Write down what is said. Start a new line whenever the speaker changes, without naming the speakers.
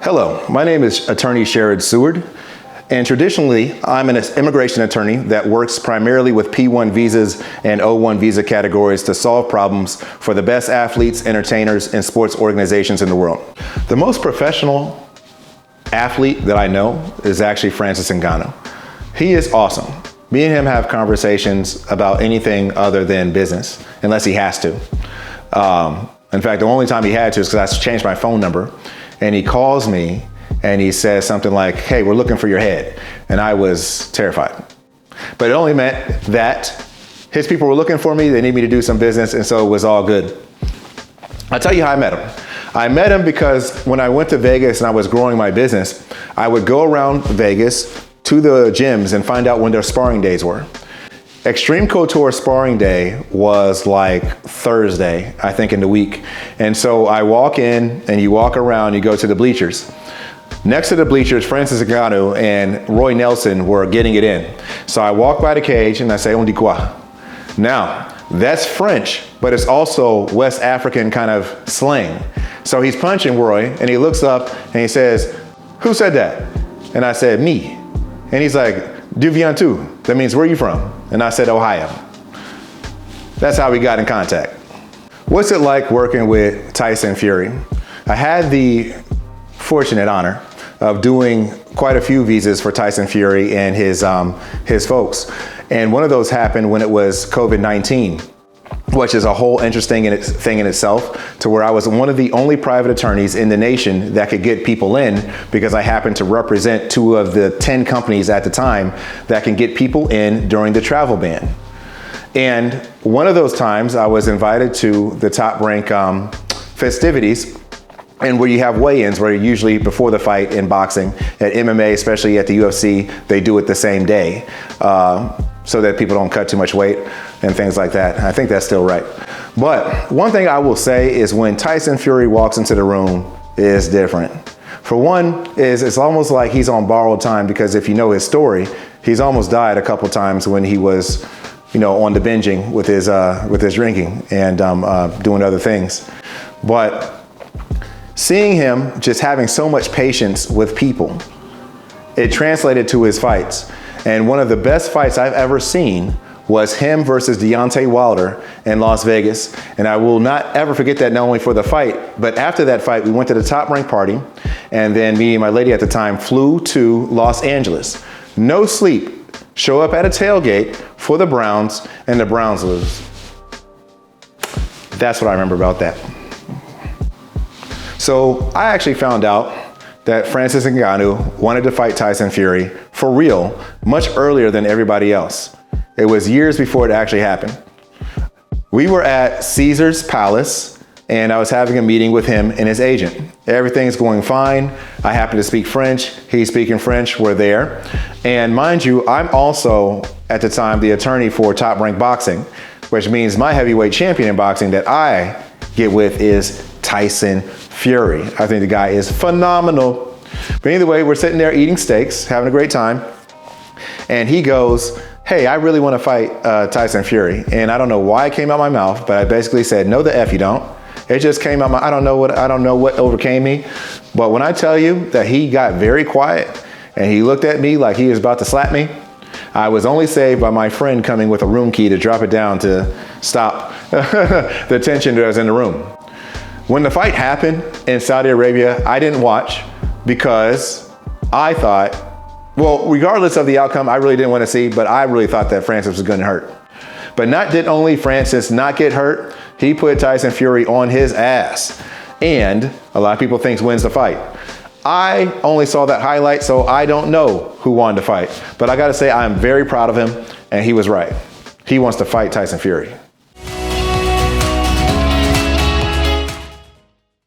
Hello, my name is attorney Sherrod Seward, and traditionally I'm an immigration attorney that works primarily with P1 visas and O-1 visa categories to solve problems for the best athletes, entertainers, and sports organizations in the world. The most professional athlete that I know is actually Francis Ngannou. He is awesome. Me and him have conversations about anything other than business, unless he has to. In fact, the only time he had to is because I changed my phone number. And he calls me and he says something like, "Hey, we're looking for your head." And I was terrified. But it only meant that his people were looking for me, they need me to do some business, and so it was all good. I'll tell you how I met him. I met him because when I went to Vegas and I was growing my business, I would go around Vegas to the gyms and find out when their sparring days were. Extreme Couture sparring day was like Thursday, I think, in the week. And so I walk in and you walk around, you go to the bleachers. Next to the bleachers, Francis Ngannou and Roy Nelson were getting it in. So I walk by the cage and I say, "On dit quoi?" Now, that's French, but it's also West African kind of slang. So he's punching Roy and he looks up and he says, "Who said that?" And I said, "Me." And he's like, "D'où viens-tu?" That means, "Where are you from?" And I said, "Ohio." That's how we got in contact. What's it like working with Tyson Fury? I had the fortunate honor of doing quite a few visas for Tyson Fury and his folks. And one of those happened when it was COVID-19, which is a whole interesting thing in itself, to where I was one of the only private attorneys in the nation that could get people in, because I happened to represent 2 of the 10 companies at the time that can get people in during the travel ban. And one of those times I was invited to the Top Rank festivities, and where you have weigh-ins, where usually before the fight in boxing, at MMA, especially at the UFC, they do it the same day. So that people don't cut too much weight and things like that. I think that's still right. But one thing I will say is when Tyson Fury walks into the room, it's different. For one, it's almost like he's on borrowed time, because if you know his story, he's almost died a couple times when he was, on the binging with his drinking and doing other things. But seeing him just having so much patience with people, it translated to his fights. And one of the best fights I've ever seen was him versus Deontay Wilder in Las Vegas. And I will not ever forget that, not only for the fight, but after that fight, we went to the Top Rank party. And then me and my lady at the time flew to Los Angeles. No sleep. Show up at a tailgate for the Browns, and the Browns lose. That's what I remember about that. So I actually found out that Francis Ngannou wanted to fight Tyson Fury for real much earlier than everybody else. It was years before it actually happened. We were at Caesar's Palace and I was having a meeting with him and his agent. Everything's going fine. I happen to speak French. He's speaking French. We're there. And mind you, I'm also at the time the attorney for Top Rank Boxing, which means my heavyweight champion in boxing that I get with is Tyson Fury. I think the guy is phenomenal. But either way, we're sitting there eating steaks, having a great time. And he goes, "Hey, I really want to fight Tyson Fury." And I don't know why it came out my mouth, but I basically said, "No, the F you don't." It just came out I don't know what overcame me. But when I tell you that he got very quiet and he looked at me like he was about to slap me, I was only saved by my friend coming with a room key to drop it down to stop the tension that was in the room. When the fight happened in Saudi Arabia, I didn't watch because I thought, well, regardless of the outcome, I really didn't want to see, but I really thought that Francis was going to hurt. But did only Francis not get hurt, he put Tyson Fury on his ass. And a lot of people think wins the fight. I only saw that highlight, so I don't know who won the fight. But I got to say, I'm very proud of him, and he was right. He wants to fight Tyson Fury.